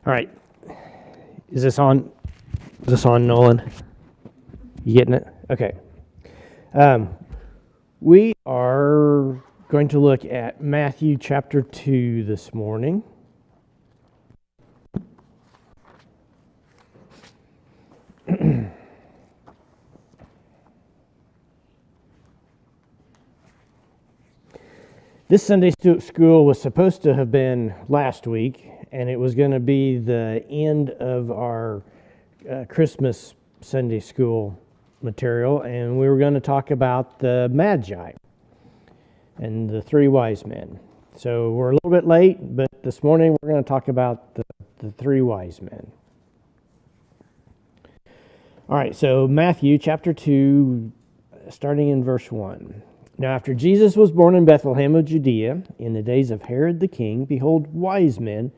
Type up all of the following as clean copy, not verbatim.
All right. Is this on? Is this on, Nolan? You getting it? Okay. We are going to look at Matthew chapter 2 this morning. This Sunday school was supposed to have been last week, and it was going to be the end of our Christmas Sunday school material, and we were going to talk about the Magi and the three wise men. So we're a little bit late, but this morning we're going to talk about the three wise men. All right, so Matthew chapter 2, starting in verse 1. Now after Jesus was born in Bethlehem of Judea, in the days of Herod the king, behold, wise men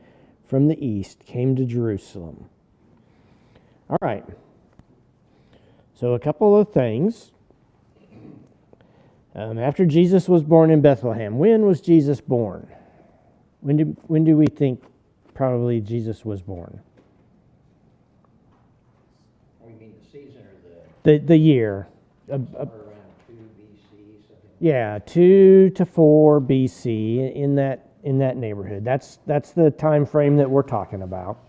from the east came to Jerusalem. All right. So a couple of things. After Jesus was born in Bethlehem, when was Jesus born? When do we think probably Jesus was born? You mean the season or the year? around 2 BC, something? Yeah, 2 to 4 BC, in that neighborhood. That's the time frame that we're talking about.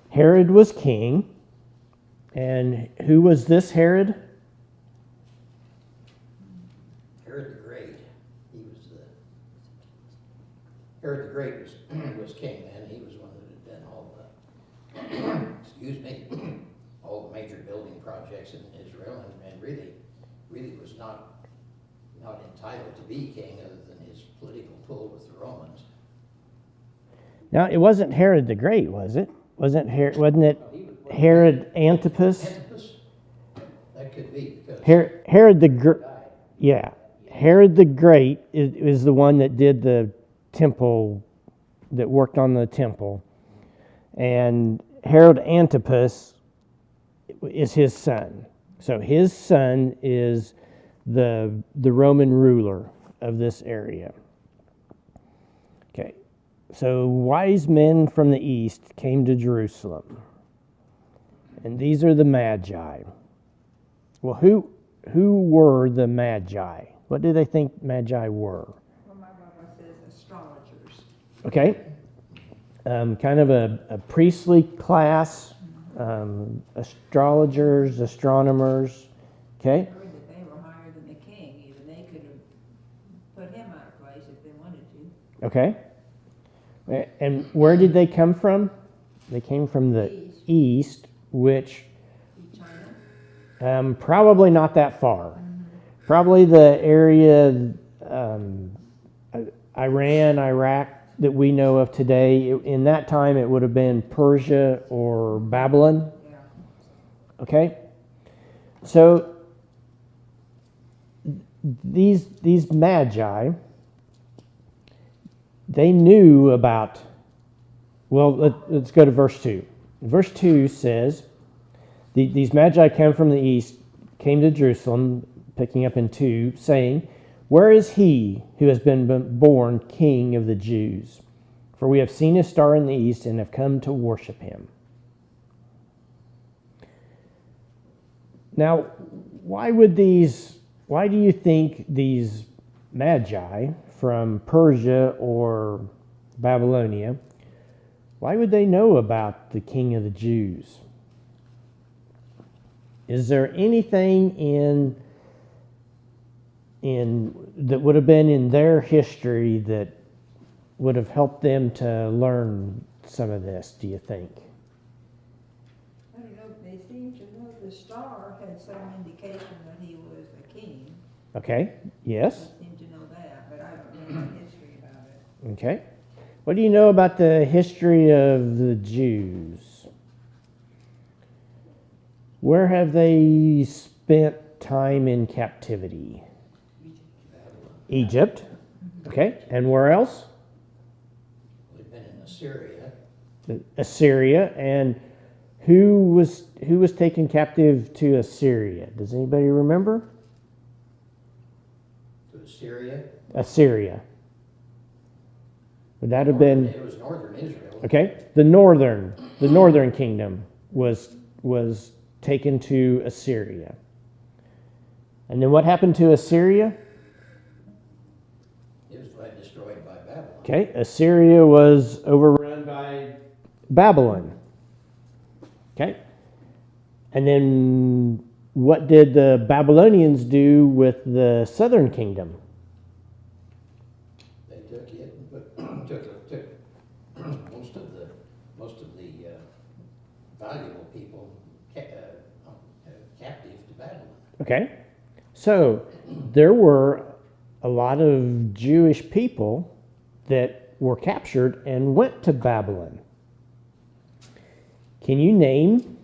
Herod was king, and who was this Herod? Herod the Great. Herod the Great was king then. He was one that had done all the all the major building projects in Israel, and really was not entitled to be king other than his political pull with the Romans. Now, it wasn't Herod the Great, was it? Wasn't it Herod Antipas? Antipas? That could be because Herod the Great. Yeah, Herod the Great is the one that did the temple, that worked on the temple, and Herod Antipas is his son. So his son is the Roman ruler of this area. Okay, so wise men from the east came to Jerusalem, and these are the Magi. Well, who were the Magi? What do they think Magi were? Well, my Bible says astrologers. Okay, kind of a priestly class, astrologers, astronomers. Okay. I heard that they were higher than the king. Even they could have put him out of place if they wanted to. Okay. And where did they come from? They came from the east, which China? probably not that far. Probably the area, Iran, Iraq, that we know of today. In that time, it would have been Persia or Babylon. Yeah. Okay? So these Magi, they knew about, well, let's go to verse 2. Verse 2 says, these Magi came from the east, came to Jerusalem, picking up in 2, saying, where is he who has been born King of the Jews? For we have seen his star in the east and have come to worship him. Now, why do you think these Magi from Persia or Babylonia, why would they know about the King of the Jews? Is there anything in that would have been in their history that would have helped them to learn some of this, do you think? I don't know. They seem to know the star had some indication that he was a king. Okay, yes. They seem to know that, but I don't know the history about it. Okay. What do you know about the history of the Jews? Where have they spent time in captivity? Egypt. Okay. And where else? We've been in Assyria. Assyria. And who was taken captive to Assyria? Does anybody remember? To Assyria? Assyria. Would that have been It was northern Israel. okay? The northern kingdom was taken to Assyria. And then what happened to Assyria? It was destroyed by Babylon. Okay, Assyria was overrun by Babylon. Okay. And then what did the Babylonians do with the southern kingdom? They took it, but took most of the valuable people captive to Babylon. Okay. So there were a lot of Jewish people that were captured and went to Babylon. Can you name?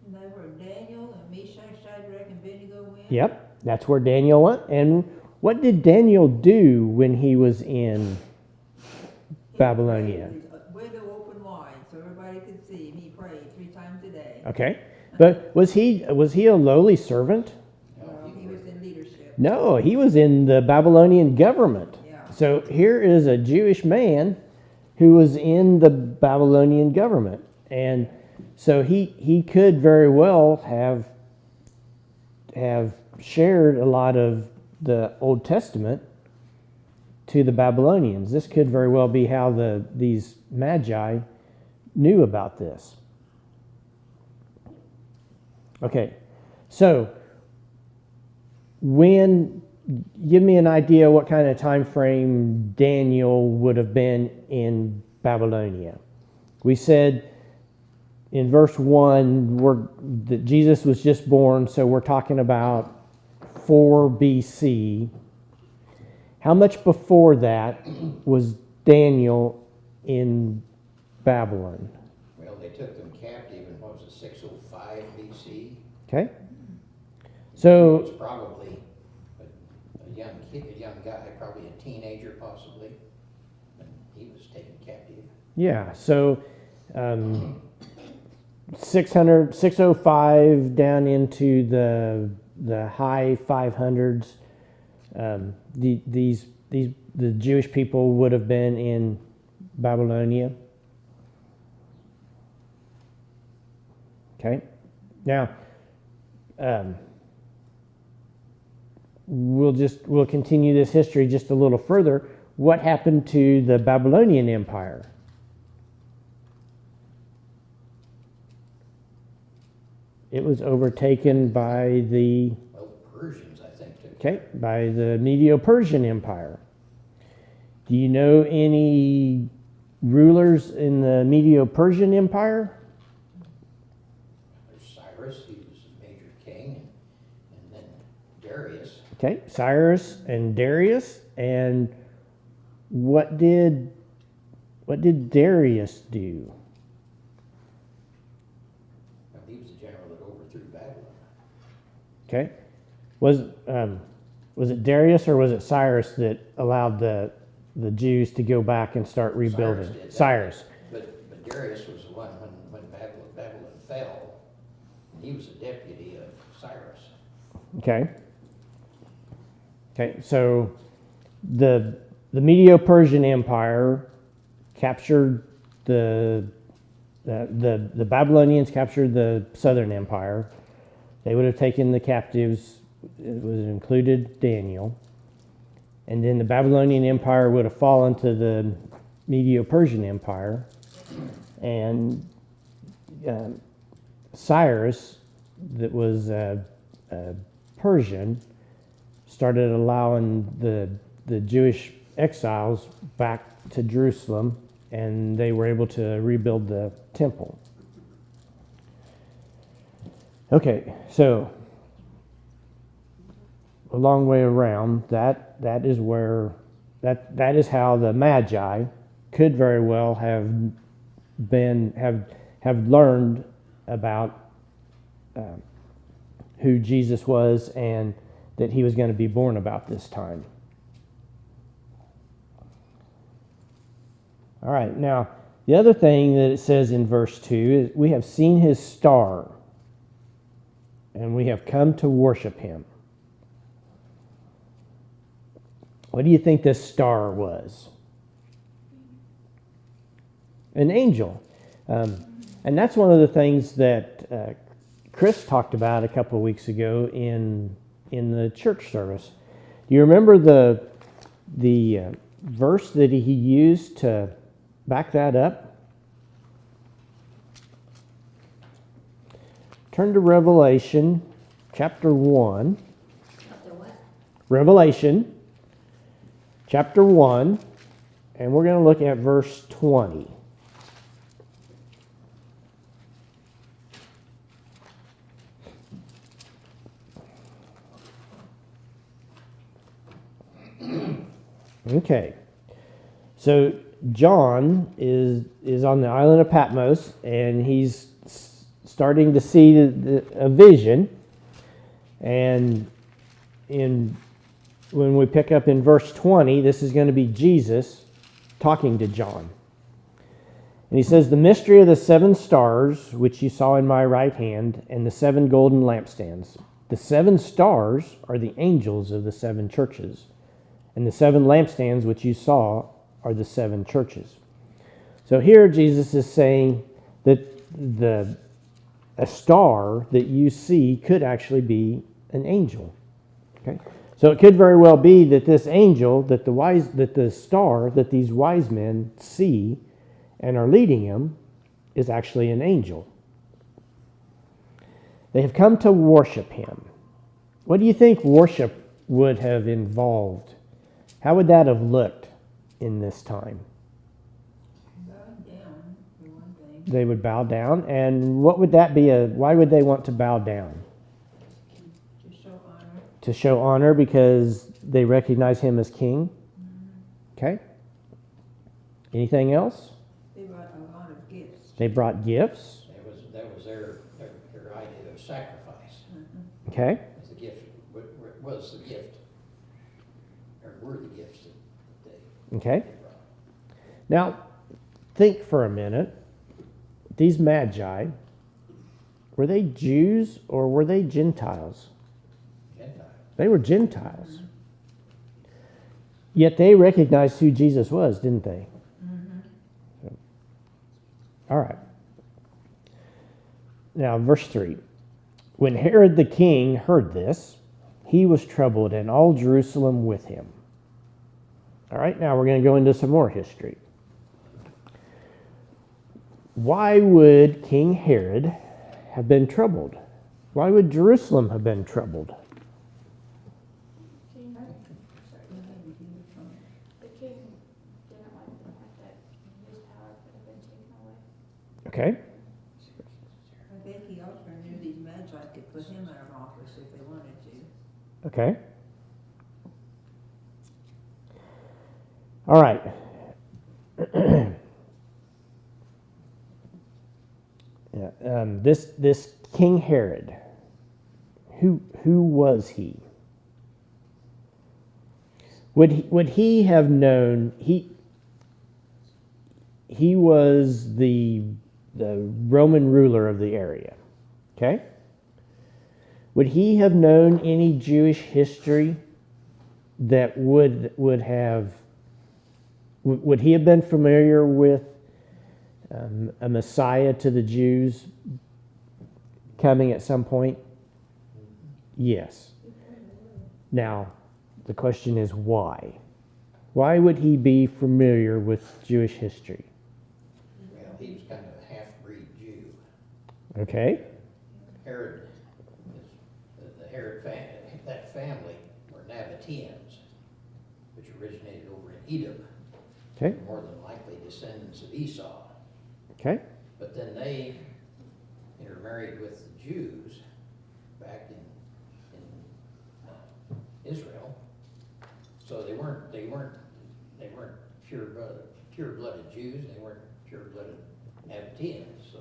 And they were Daniel and Meshach, Shadrach, and Abednego went. Yep, that's where Daniel went. And what did Daniel do when he was in Babylonia? His window open wide so everybody could see him. He prayed 3 times a day. Okay. But was he a lowly servant? He was in leadership. No, he was in the Babylonian government. Yeah. So here is a Jewish man who was in the Babylonian government. And so he could very well have shared a lot of the Old Testament to the Babylonians. This could very well be how these magi knew about this. Okay, so give me an idea what kind of time frame Daniel would have been in Babylonia. We said in verse 1 that Jesus was just born, so we're talking about 4 BC. How much before that was Daniel in Babylon? Well, they took them captive in, 605 BC. Okay. He So was probably a young kid, a young guy, probably a teenager possibly, and he was taken captive. yeah, so 605 down into the high 500s. The Jewish people would have been in Babylonia. Okay. Now, we'll continue this history just a little further. What happened to the Babylonian Empire? It was overtaken by the Persians, I think, took by the Medo-Persian Empire. Do you know any rulers in the Medo-Persian Empire? There's Cyrus, he was a major king, and then Darius. Okay, Cyrus and Darius. And what did Darius do? Well, he was the general that overthrew Babylon. Okay, was it Darius or was it Cyrus that allowed the Jews to go back and start rebuilding? Cyrus did. Cyrus. But Darius was the one when Babylon fell. He was a deputy of Cyrus. Okay. Okay, so the Medo-Persian Empire captured the Babylonians captured the Southern Empire. They would have taken the captives. It was included Daniel. And then the Babylonian Empire would have fallen to the Medo-Persian Empire. And Cyrus, that was Persian, started allowing the Jewish exiles back to Jerusalem, and they were able to rebuild the temple. Okay, so a long way around, that is where that is how the Magi could very well have learned about who Jesus was and that he was going to be born about this time. All right, now the other thing that it says in verse 2 is we have seen his star and we have come to worship him. What do you think this star was? An angel. And that's one of the things that Chris talked about a couple of weeks ago in the church service. Do you remember the verse that he used to back that up? Turn to Revelation chapter 1. Chapter what? Revelation chapter 1, and we're going to look at verse 20. Okay, so John is on the island of Patmos, and he's starting to see a vision. And when we pick up in verse 20, this is going to be Jesus talking to John. And he says, "The mystery of the 7 stars, which you saw in my right hand, and the 7 golden lampstands. The 7 stars are the angels of the 7 churches. And the 7 lampstands which you saw are the 7 churches." So here Jesus is saying that a star that you see could actually be an angel. Okay? So it could very well be that this angel, that the star that these wise men see and are leading him is actually an angel. They have come to worship him. What do you think worship would have involved? How would that have looked in this time? Bow down, for one thing. They would bow down, and what would that be? Why would they want to bow down? To show honor. To show honor because they recognize him as king. Okay. Anything else? They brought a lot of gifts. They brought gifts. That was their idea of sacrifice. Okay. Was the gift, was the gift, or were the gifts that they Okay. brought. Now, think for a minute. These magi, were they Jews or were they Gentiles? Gentile. They were Gentiles. Yet they recognized who Jesus was, didn't they? So, all right. Now, verse 3. When Herod the king heard this, he was troubled, and all Jerusalem with him. All right, now we're going to go into some more history. Why would King Herod have been troubled? Why would Jerusalem have been troubled? The king didn't like the fact that his power could have been taken away. Okay. I think he also knew these magi could put him out of office if they wanted to. Okay. All right. Yeah, this King Herod, who was he? Would he have known he was the Roman ruler of the area? Okay. Would he have known any Jewish history that would he have been familiar with a Messiah to the Jews coming at some point? Yes. Now, the question is why? Why would he be familiar with Jewish history? Well, he was kind of a half-breed Jew. Okay. Herod, the Herod family, that family were Nabateans, which originated over in Edom. Okay. More than likely descendants of Esau. Okay. But then they intermarried with the Jews back in Israel. So they weren't pure-blooded Jews. They weren't pure-blooded Nabateans. So.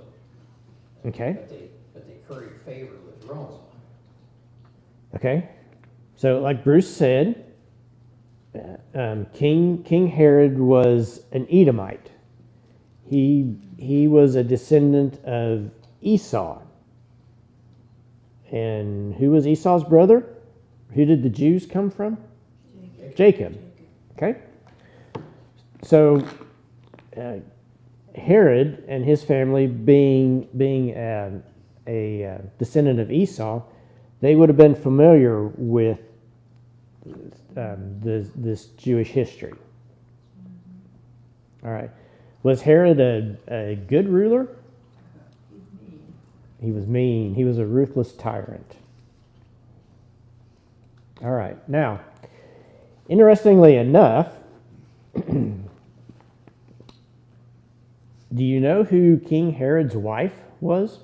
Okay. But they curried favor with Rome. Okay. So, like Bruce said, King Herod was an Edomite. He was a descendant of Esau. And who was Esau's brother? Who did the Jews come from? Jacob. Okay. So Herod and his family, being a descendant of Esau, they would have been familiar with this Jewish history. All right. Was Herod a good ruler? He was mean. He was a ruthless tyrant. All right. Now, interestingly enough, do you know who King Herod's wife was?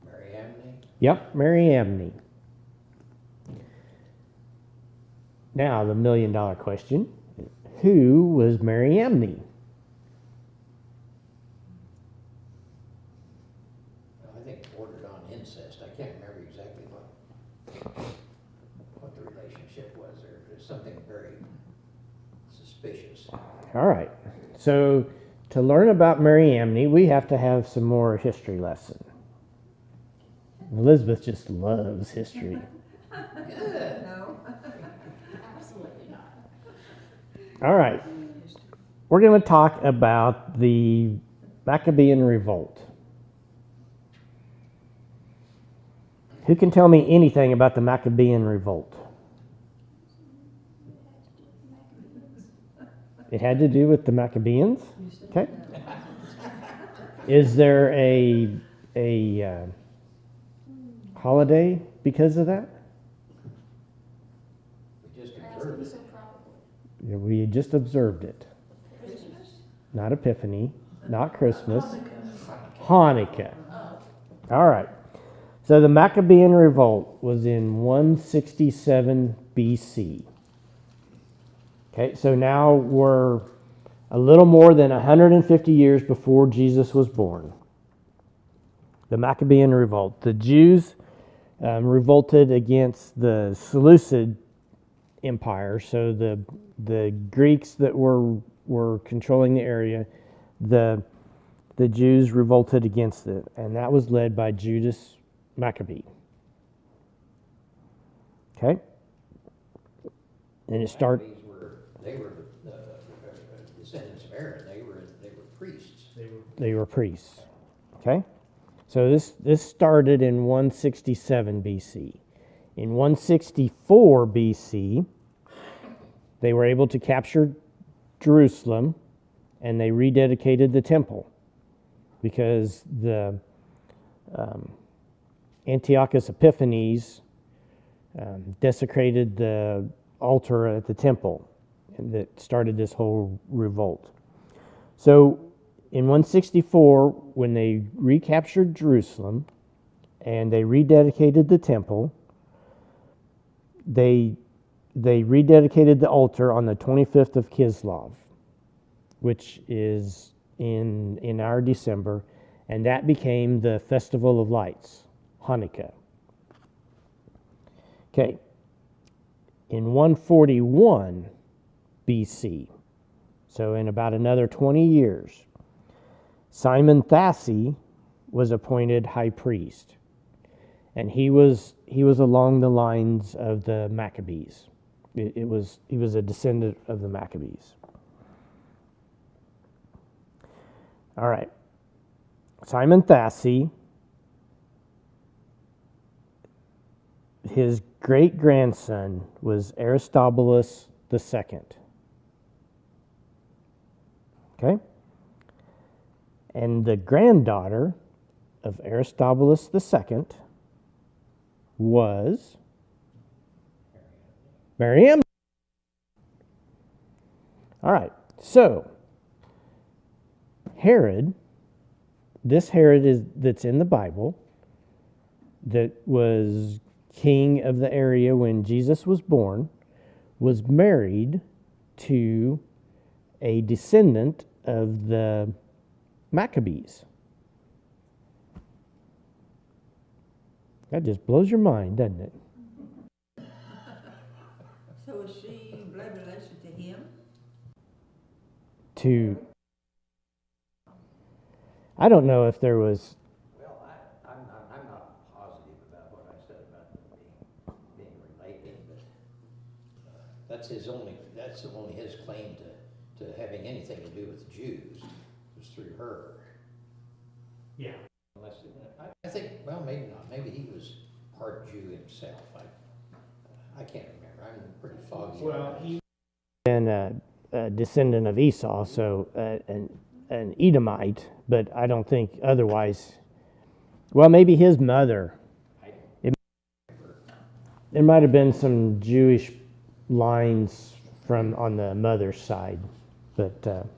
Mary Amney? Yep, Mary Amney. Now, the million-dollar question, who was Mary Amney? Well, I think it bordered on incest. I can't remember exactly what the relationship was there. There's something very suspicious. All right. So, to learn about Mary Amney, we have to have some more history lesson. Elizabeth just loves history. Good. No? Absolutely not. All right. We're going to talk about the Maccabean revolt. Who can tell me anything about the Maccabean revolt? It had to do with the Maccabeans? Okay. Is there a holiday because of that? We just That's observed it. so probably. Yeah, we just observed it. Christmas? Not Epiphany, not Christmas. Hanukkah. All right. So the Maccabean revolt was in 167 BC. Okay, so now we're a little more than 150 years before Jesus was born. The Maccabean revolt. The Jews revolted against the Seleucid Empire, so the Greeks that were controlling the area, the Jews revolted against it, and that was led by Judas Maccabee. Okay, and it started. They were the descendants of Aaron. They were priests. They were priests. Okay, so this started in 167 BC. In 164 BC, they were able to capture Jerusalem, and they rededicated the temple because the Antiochus Epiphanes desecrated the altar at the temple, and that started this whole revolt. So in 164, when they recaptured Jerusalem and they rededicated the temple, they rededicated the altar on the 25th of Kislev, which is in our December, and that became the Festival of Lights, Hanukkah. Okay, in 141 BC, so in about another 20 years, Simon Thassi was appointed high priest, and he was along the lines of the Maccabees. He was a descendant of the Maccabees. All right, Simon Thassi, his great-grandson was Aristobulus II. Okay? And the granddaughter of Aristobulus II was Mary Amney. All right, so Herod, this Herod that's in the Bible, that was king of the area when Jesus was born, was married to a descendant of the Maccabees. That just blows your mind, doesn't it? So is she blood relation to him? I don't know if there was. Well, I'm not positive about what I said about them being related, but that's only his claim to to having anything to do with the Jews. It was through her. Yeah. Unless, I think, well, maybe not. Maybe he was part Jew himself. I can't remember. I'm pretty foggy. Well, he and a descendant of Esau, so an Edomite, but I don't think otherwise. Well, maybe his mother. There might have been some Jewish lines from on the mother's side, but all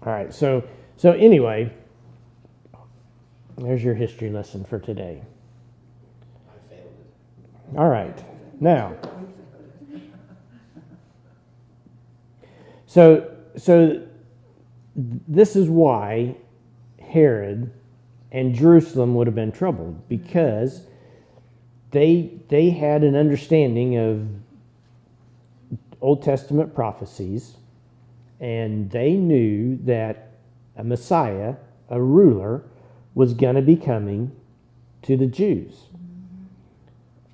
right. So anyway, there's your history lesson for today. I failed it. All right, now. So this is why Herod and Jerusalem would have been troubled, because they had an understanding of Old Testament prophecies, and they knew that a Messiah, a ruler, was going to be coming to the Jews.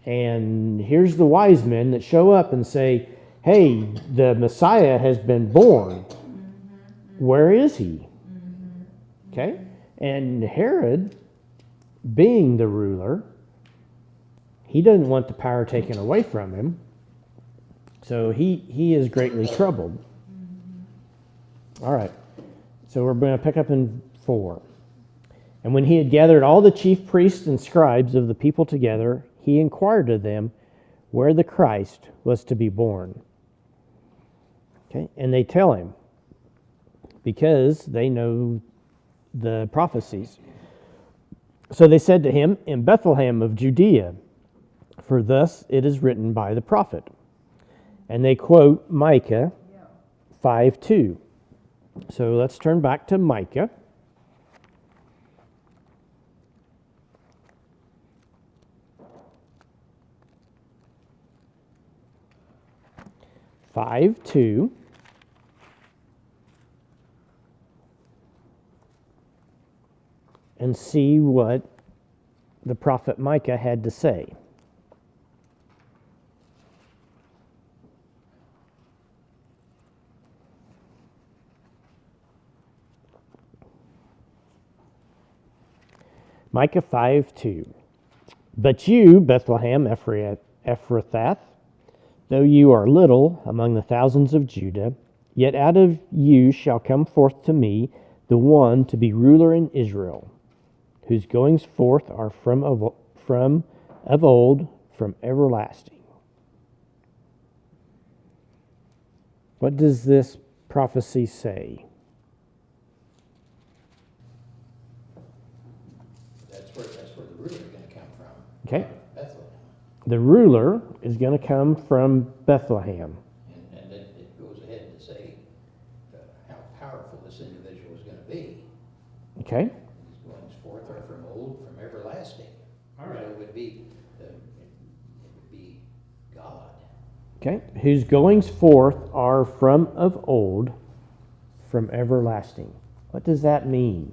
And here's the wise men that show up and say, hey, the Messiah has been born. Where is he? Okay? And Herod, being the ruler, he doesn't want the power taken away from him. So he is greatly troubled. All right. So we're going to pick up in 4. And when he had gathered all the chief priests and scribes of the people together, he inquired of them where the Christ was to be born. Okay, and they tell him, because they know the prophecies. So they said to him, in Bethlehem of Judea, for thus it is written by the prophet. And they quote Micah 5:2. So let's turn back to Micah. Five, 2. And see what the prophet Micah had to say. Micah 5:2. But you, Bethlehem Ephrathah, though you are little among the thousands of Judah, yet out of you shall come forth to me the one to be ruler in Israel, whose goings forth are from of old, from everlasting. What does this prophecy say? That's where the ruler is going to come from. Okay. Bethlehem. The ruler is going to come from Bethlehem. And then it goes ahead to say how powerful this individual is going to be. Okay. His goings forth are from old, from everlasting. All right. So it would be God. Okay. Whose goings forth are from of old, from everlasting. What does that mean?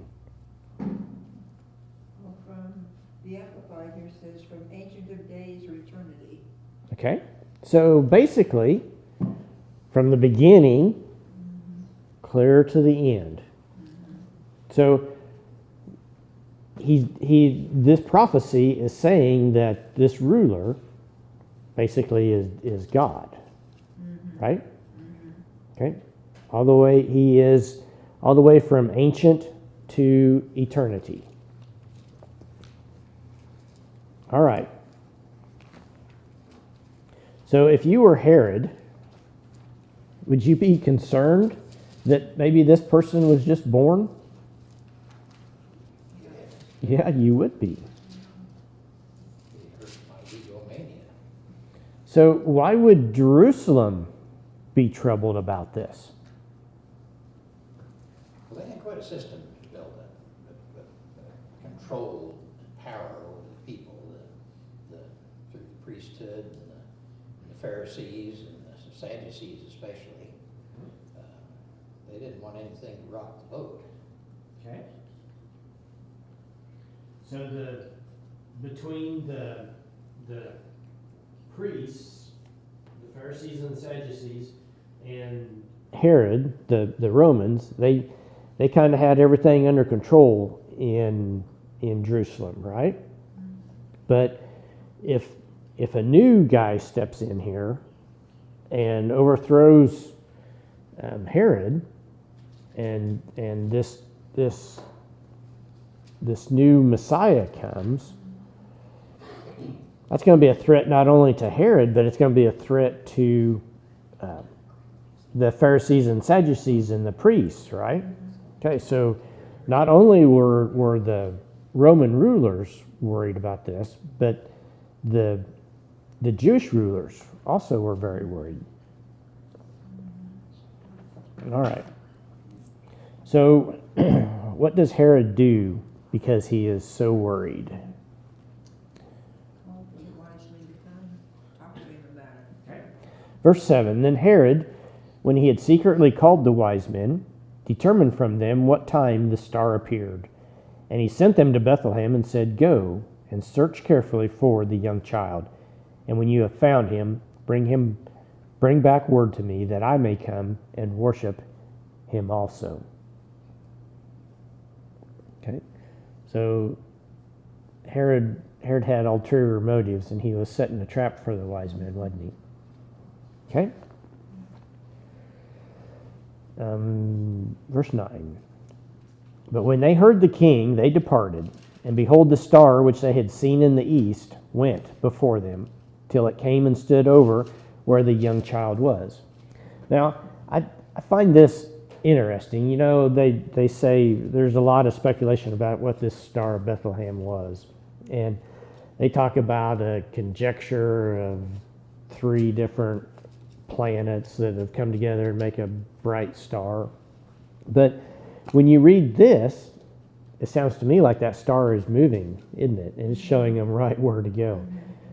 Well, from the Amplified here says, from ancient of days or eternity. Okay. So basically, from the beginning, clear to the end. So this prophecy is saying that this ruler basically is God, right? Okay, all the way from ancient to eternity. All right. So if you were Herod, would you be concerned that maybe this person was just born? Yeah, you would be. It hurt my egomania. So why would Jerusalem be troubled about this? Well, they had quite a system to build with control and power over the people, through the priesthood and the Pharisees and the Sadducees especially. They didn't want anything to rock the boat. Okay. So between the priests, the Pharisees and the Sadducees, and Herod, the Romans, they kind of had everything under control in Jerusalem, right? But if a new guy steps in here and overthrows Herod, and this new Messiah comes, that's going to be a threat not only to Herod, but it's going to be a threat to the Pharisees and Sadducees and the priests, right? Okay, so not only were the Roman rulers worried about this, but the Jewish rulers also were very worried. All right. So what does Herod do because he is so worried? Well, be wisely to come talk to him about it. Verse 7, Then Herod, when he had secretly called the wise men, determined from them what time the star appeared. And he sent them to Bethlehem and said, Go and search carefully for the young child. And when you have found him, bring back word to me, that I may come and worship him also. Okay, so Herod had ulterior motives, and he was setting a trap for the wise men, wasn't he? Okay. Verse 9. But when they heard the king, they departed, and behold, the star which they had seen in the east went before them, till it came and stood over where the young child was. Now, I find this interesting. You know, they say there's a lot of speculation about what this Star of Bethlehem was. And they talk about a conjecture of 3 different planets that have come together and make a bright star. But when you read this, it sounds to me like that star is moving, isn't it? And it's showing them right where to go.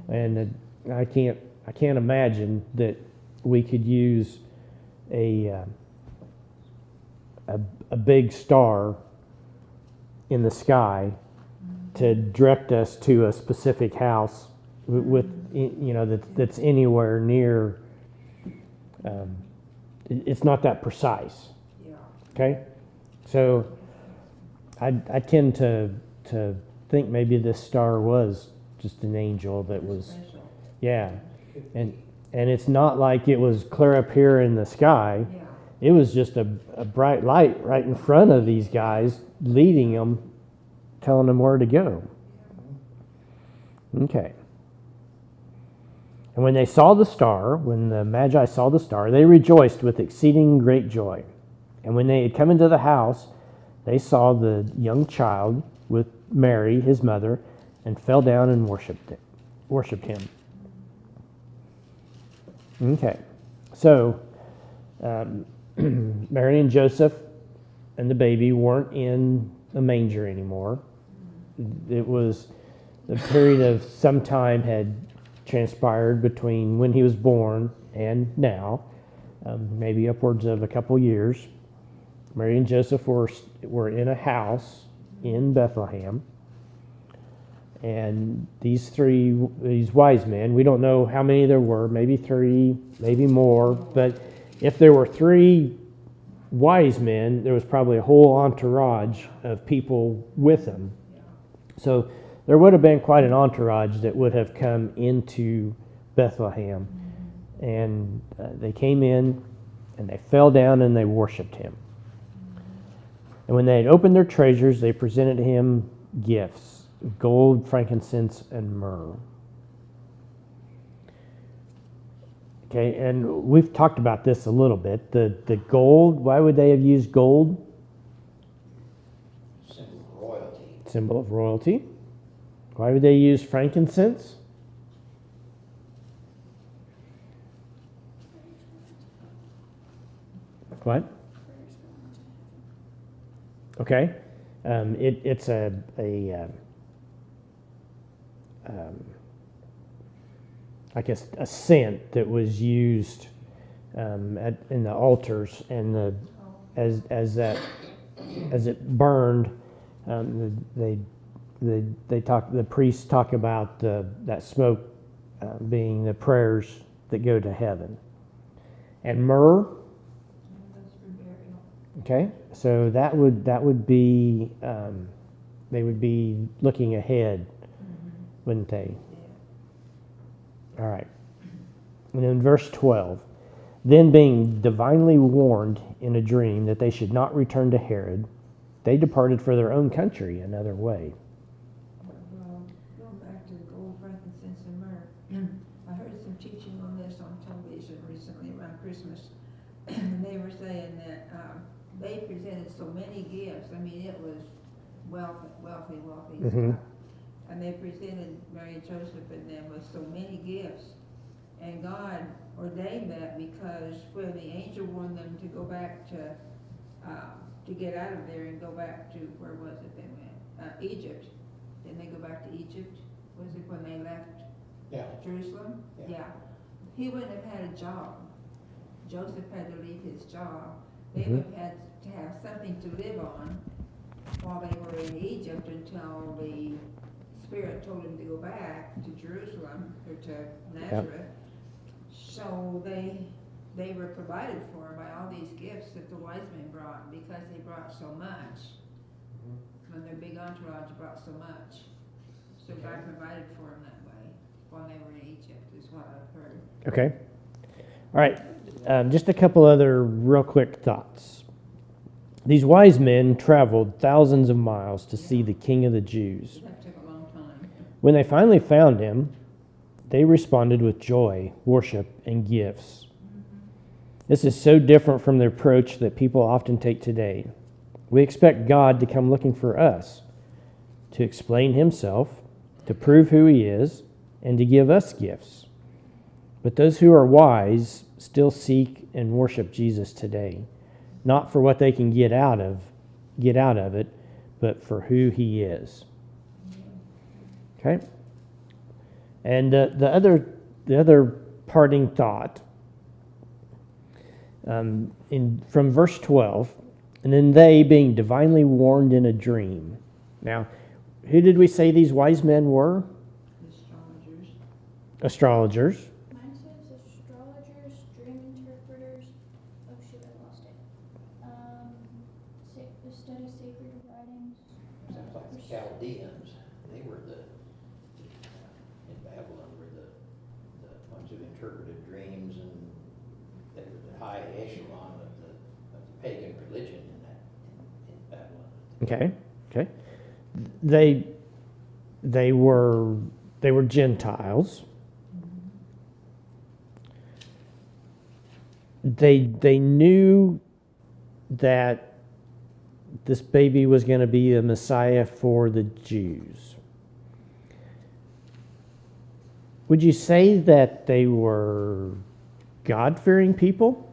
And I can't imagine that we could use a big star in the sky to direct us to a specific house with that's anywhere near. It's not that precise. Yeah. Okay, so I tend to think maybe this star was just an angel that was, Special. yeah, and it's not like it was clear up here in the sky. Yeah. It was just a bright light right in front of these guys, leading them, telling them where to go. Okay. And when they saw the star, when the Magi saw the star, they rejoiced with exceeding great joy. And when they had come into the house, they saw the young child with Mary, his mother, and fell down and worshipped him. Okay. So, Mary and Joseph and the baby weren't in a manger anymore. It was the period of some time had transpired between when he was born and now, maybe upwards of a couple years. Mary and Joseph were in a house in Bethlehem, and these wise men, we don't know how many there were, maybe 3, maybe more, but if there were 3 wise men, there was probably a whole entourage of people with them. So there would have been quite an entourage that would have come into Bethlehem. And they came in, and they fell down, and they worshipped him. And when they had opened their treasures, they presented him gifts, gold, frankincense, and myrrh. Okay, and we've talked about this a little bit. The gold, why would they have used gold? Symbol of royalty. Symbol of royalty. Why would they use frankincense? What? Okay. It's like a scent that was used in the altars, and as it burned, the priests talk about that smoke being the prayers that go to heaven. And myrrh, Okay, so that would be they would be looking ahead, wouldn't they? Yeah. All right. And in verse 12, then being divinely warned in a dream that they should not return to Herod, they departed for their own country another way. Well, going back to the gold, frankincense, and myrrh, I heard some teaching on this on television recently around Christmas. And they were saying that they presented so many gifts. I mean, it was wealthy Mhm. stuff. And they presented Mary and Joseph and them with so many gifts. And God ordained that because when the angel warned them to go back to get out of there and go back to, where was it they went? Egypt. Didn't they go back to Egypt? Was it when they left Yeah. Jerusalem? Yeah. He wouldn't have had a job. Joseph had to leave his job. They Mhm. would have had to have something to live on while they were in Egypt until the Spirit told him to go back to Jerusalem or to Nazareth. So they were provided for by all these gifts that the wise men brought because they brought so much. When their big entourage brought so much. So God provided for them that way while they were in Egypt, is what I've heard. Okay. All right. Just a couple other real quick thoughts. These wise men traveled thousands of miles to see the King of the Jews. That took a long time. When they finally found him, they responded with joy, worship, and gifts. This is so different from the approach that people often take today. We expect God to come looking for us, to explain himself, to prove who he is, and to give us gifts. But those who are wise still seek and worship Jesus today, not for what they can get out of it, but for who he is. Okay? And the other parting thought from verse 12, and then they being divinely warned in a dream. Now, who did we say these wise men were? Astrologers. Astrologers. Mine says astrologers, dream interpreters. Oh shoot, I lost it. Study sacred writings. Sounds like the Chaldeans, they were in Babylon, were the ones who interpreted dreams, and they were the high echelon of the pagan religion in Babylon. Okay. They were Gentiles. They knew that this baby was going to be a Messiah for the Jews. Would you say that they were God-fearing people?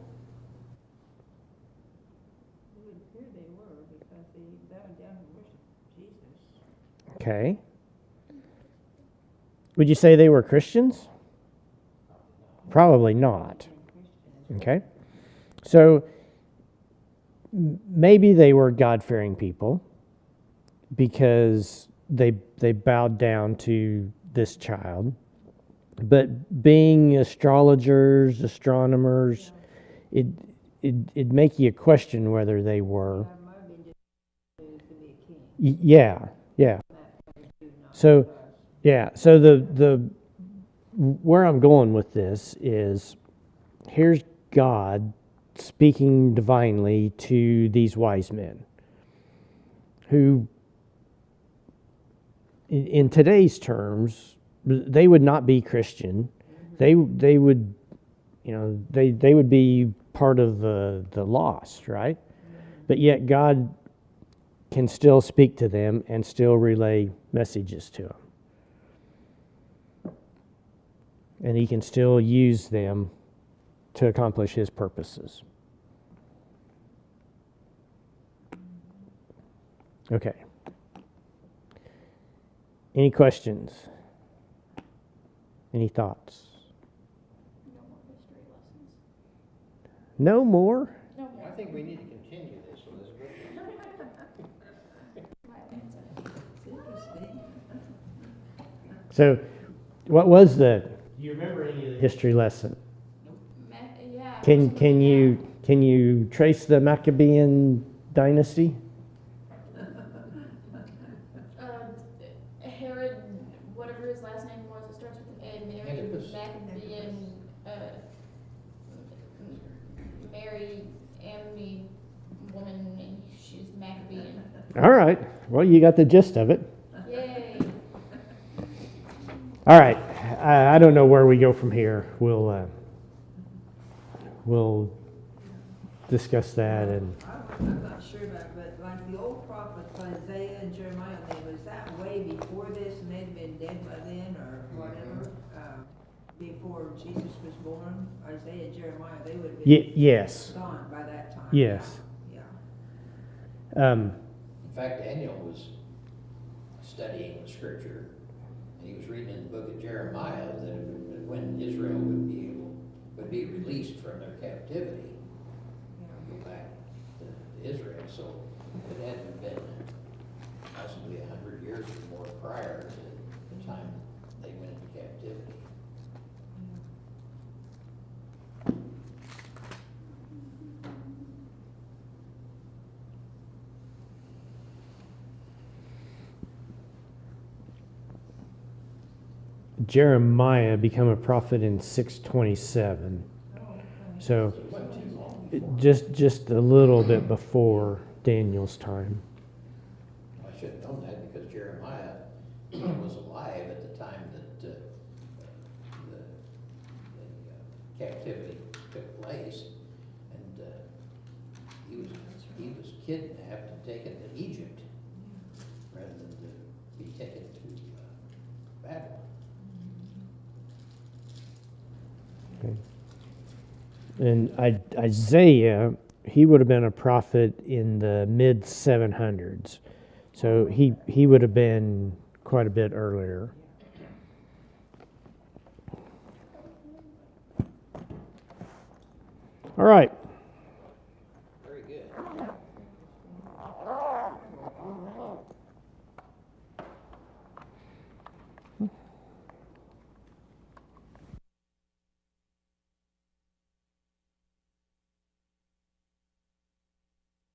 Here they were because they bowed down and worshiped Jesus. Okay. Would you say they were Christians? Probably not. Okay. So maybe they were God-fearing people because they bowed down to this child. But being astrologers, astronomers, it'd make you question whether they were. God might have been just to be a king. Yeah. So the where I'm going with this is, here's God speaking divinely to these wise men who, in today's terms, they would not be Christian. They would, they would be part of the lost, right? But yet God can still speak to them and still relay messages to them. And he can still use them to accomplish his purposes. Okay. Any questions? Any thoughts? No more history lessons. No more? No more. I think we need to continue this, Elizabeth. My answer. It's interesting. So, what was the? Do you remember any of the history lesson? Yeah, Can you trace the Maccabean dynasty? Herod, whatever his last name was, it starts with an A. Mary Antipas. Maccabean, Mary Amity woman, and she's Maccabean. All right. Well, you got the gist of it. Yay. All right. I don't know where we go from here. We'll discuss that and. I'm not sure about it, but like the old prophets, Isaiah and Jeremiah, was that way before this and they'd been dead by then or whatever? Before Jesus was born, Isaiah and Jeremiah, they would have been Yes. gone by that time. Yes. Yeah. In fact, Daniel was studying the scripture, and he was reading in the book of Jeremiah that when Israel would be released from their captivity, go back to Israel. So it had to have been possibly 100 years or more prior to the time they went into captivity. Jeremiah became a prophet in 627. So It wasn't too long before. just a little bit before Daniel's time. I should have known that because Jeremiah was alive at the time that the captivity took place, and he was kidnapped and taken to Egypt rather than to be taken to Babylon. Okay. And Isaiah, he would have been a prophet in the mid 700s. So he would have been quite a bit earlier. All right. Very good.